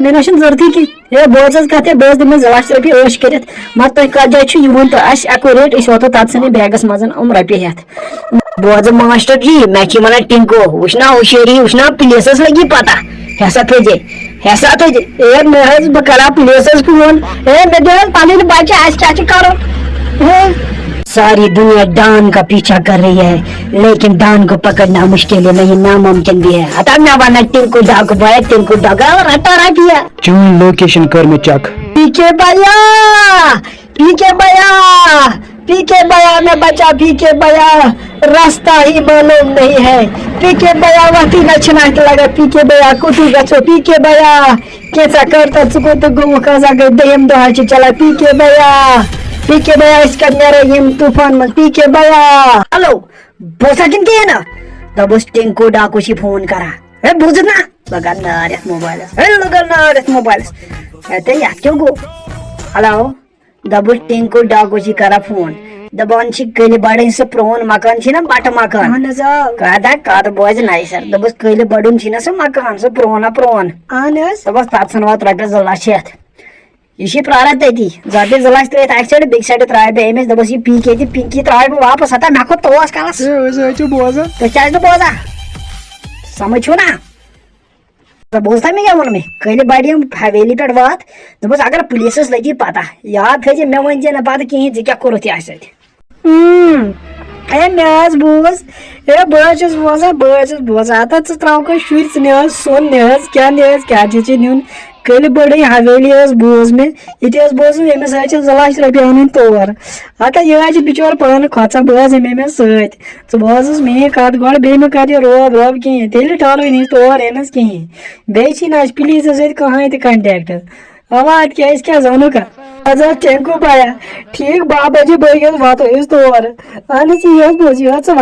مےٚ نہ چھُنہٕ ضروٗرتٕے کینٛہہ ہے بوز حظ کتھ بہٕ حظ دِمہٕ 2 لچھ رۄپیہِ عٲش کٔرِتھ مگر تُہۍ کتھ جایہِ چھُ یہِ ؤنۍتو اَسہِ ایکوریٹ أسۍ واتو تتھ ژھٕنٕے بیگس منٛز رۄپیہِ ہٮ۪تھ بوز ماسٹر جی مےٚ چھِ ونان ٹِنکو وٕچھنا ہوشیٲری وٕچھنا پُلیٖسس لگی پتہ ہسا تھٲیزے اے مےٚ حظ بہٕ کرا پُلیٖسس فون اے مےٚ دِ حظ پنٕنۍ بچہِ اَسہِ کیٛاہ چھُ کرُن ساری دنیا ڈان کا پیچھا کر رہی ہے لیکن ڈان کو پکڑنا مشکل ہے نہیں ناممکن بھی ہے ہتا میں ونان ٹنکو ڈاکو بھائی ٹنکو ڈاکا رٹا رٹیا چون لوکیشن کر میں چیک پی کے بھیا میں بچا پی کے بھیا راستہ ہی معلوم نہیں ہے پی کے بھیا وقتی نچنا لگا پی کے بھیا کتو گچھو پی کے بھیا کیسا کرتا ژٕ تو گو کازا گئی دہم دہا چھ چلا پی کے بھیا اس کا میرا یم طوفان مز پی کے بھیا ہلو بوزا کن کے نا دبس ٹنکو ڈاکو چھ فون کرا ہے بوز نا لگا نارت موبائلس تے یت کیوں گو ہلو دبس ٹنکو ڈاکو چھ کرا فون دپان چھ کلہِ بڑن سہ پرون مکان چھ نا بٹہ مکان کد بوز نئی سر دپس کلہِ بڑن چھ نا سہ مکان سہ پرون دپس تت ژھن وات رۄپیس 2 لچھ ہٮ۪تھ یہ پراران تتی رۄپیس 2 لچھ ترٲیِتھ اکہِ سایڈٕ بیٚکہِ سایڈٕ ترٛایہِ بہٕ أمِس دپس یہ پی کے تہِ پنکی ترٛایہِ بہٕ واپس ہتا مےٚ کھوٚت توس کالس بوزان تُہۍ کیٛازِ نہٕ بوزان سمجھ چھُو نا بوزتا مےٚ کیٛاہ ووٚن مےٚ کلہِ بڑِ یِم حویلی پٮ۪ٹھ وات دوٚپُس اگر پُلیٖسس لگی پتہ یاد تھٲیزِ مےٚ ؤنزِ نہٕ پتہٕ کِہیٖنۍ ژٕ کیٛاہ کوٚرُتھ یہِ اَسہِ سۭتۍ مےٚ حظ بوز بہٕ حظ چھُس بوزان ہتا ژٕ ترٛاوکھ شُرۍ ژٕ نہِ حظ سۄن نہِ حظ کیٛاہ چھُ نیُن کلہِ بڑٕے حویلی حظ بوز مےٚ یِتہِ حظ بوزُم أمِس حظ چھِ 2 لچھ رۄپیہِ اَنٕنۍ تور ہتا یہِ حظ چھِ بِچور پانہٕ کھۄژان بہٕ حظ یِمہٕ أمِس سۭتۍ ژٕ بوز حظ میٛٲنۍ کتھ گۄڈٕ بیٚیہِ مہٕ کر یہِ روب کِہیٖنۍ تیٚلہِ ٹالوٕے نہٕ تور یِنس کِہیٖنۍ بیٚیہِ چھِی نہٕ اَسہِ پُلیٖسس سۭتۍ کٕہٕنۍ تہِ کنٹیکٹ اوا ادٕ کیٛاہ أسۍ کیٛاہ زانو اَدٕ حظ ٹینکو بھیا ٹھیٖک 12 بجے بٲگۍ واتو أسۍ تور اہن حظ یی حظ بوز یہِ حظ ژٕ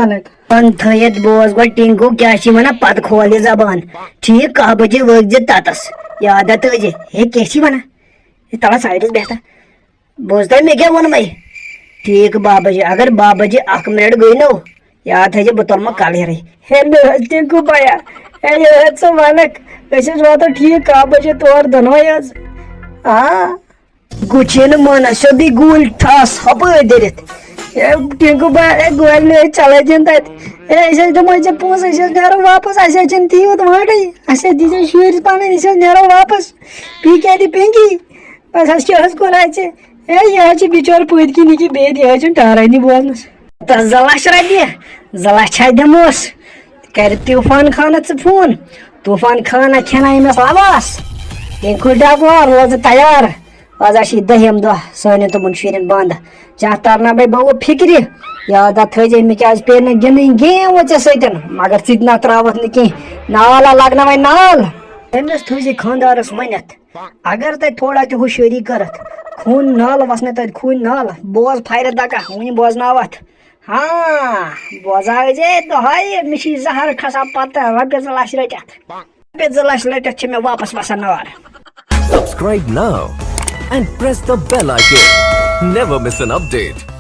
ونکھ تھٲیِتھ بوز گۄڈٕ ٹِنکو کیٛاہ چھِ ونان پتہٕ کھول یہِ زبان ٹھیٖک 1 بجے وٲتۍ زِ تتس یاد تھٲیزِ ہے کیٛاہ چھِ ونان یہِ تڑا سایڈس بیٹھا بوزتا مےٚ کیٛاہ ووٚنمے ٹھیٖک 12 بجے اگر 12 بجے 1 منٹ گٔے نو یاد تھٲیزِ بہٕ تُلمہٕ کلہیرٕے ہے نہٕ حظ ٹِنکو بھیا ہے یہِ حظ ژٕ ونکھ أسۍ حظ واتو ٹھیٖک 1 بجے تور دۄنوے حظ گُچھے نہٕ مانان سیوٚدُے گوٗلۍ ٹھاس ہۄپٲرۍ دٔرِتھ ہے ٹِنکو بھیا گولہِ نہٕ أسۍ چلٲے دِنۍ تتہِ ہے أسۍ حظ دِموے ژےٚ پونٛسہٕ أسۍ حظ نیرو واپس اَسہِ حظ چھنہٕ تیوٗت وٲنٛٹٕے اَسہِ حظ دیٖزِ شُرۍ پنٕنۍ أسۍ حظ نیرو واپس پی کے تہِ پِنکی بس حظ کیٛاہ حظ کوٚر ژےٚ ہے یہِ حظ چھِ بِچور پٔتۍ کِنۍ یہِ بِہِتھ یہِ حظ چھُنہٕ ٹارٲنی بوزنس تس 2 لچھ رۄپیہِ 2 لچھ حظ دِموس کرِ طوٗفان خانس ژٕ فون طوٗفان خانہ کھٮ۪نایہِ أمِس لباس ٹِنکو ڈاکو روزٕ تیار آز چھِ 10ہِم دۄہ سانٮ۪ن تِمن شُرٮ۪ن بنٛد ژےٚ ترناوے بہٕ فِکرِ یاد تھٲیزے مےٚ کیٛازِ پیٚیہِ نہٕ گِنٛدٕنۍ گیم وۄنۍ ژےٚ سۭتۍ مگر ژٕ تہِ نہ ترٛاوَتھ نہٕ کینٛہہ نالا لگناوے نال أمِس تھٲیزِ خانٛدارس ؤنِتھ اگر تتہِ تھوڑا تہِ ہُشٲری کٔرٕتھ خوٗن نالہٕ وسنَے تتہِ خوٗنۍ نالہٕ بوز پھرِ دکا وٕنہِ بوزناوتھ بوزاوزے دۄہے مےٚ چھِ زہر کھسان پتہٕ رۄپیس 2 لچھ رٔٹِتھ رۄپیس 2 لچھ رٔٹِتھ چھِ مےٚ واپس وسان نار Subscribe now and press the bell icon. Never miss an update.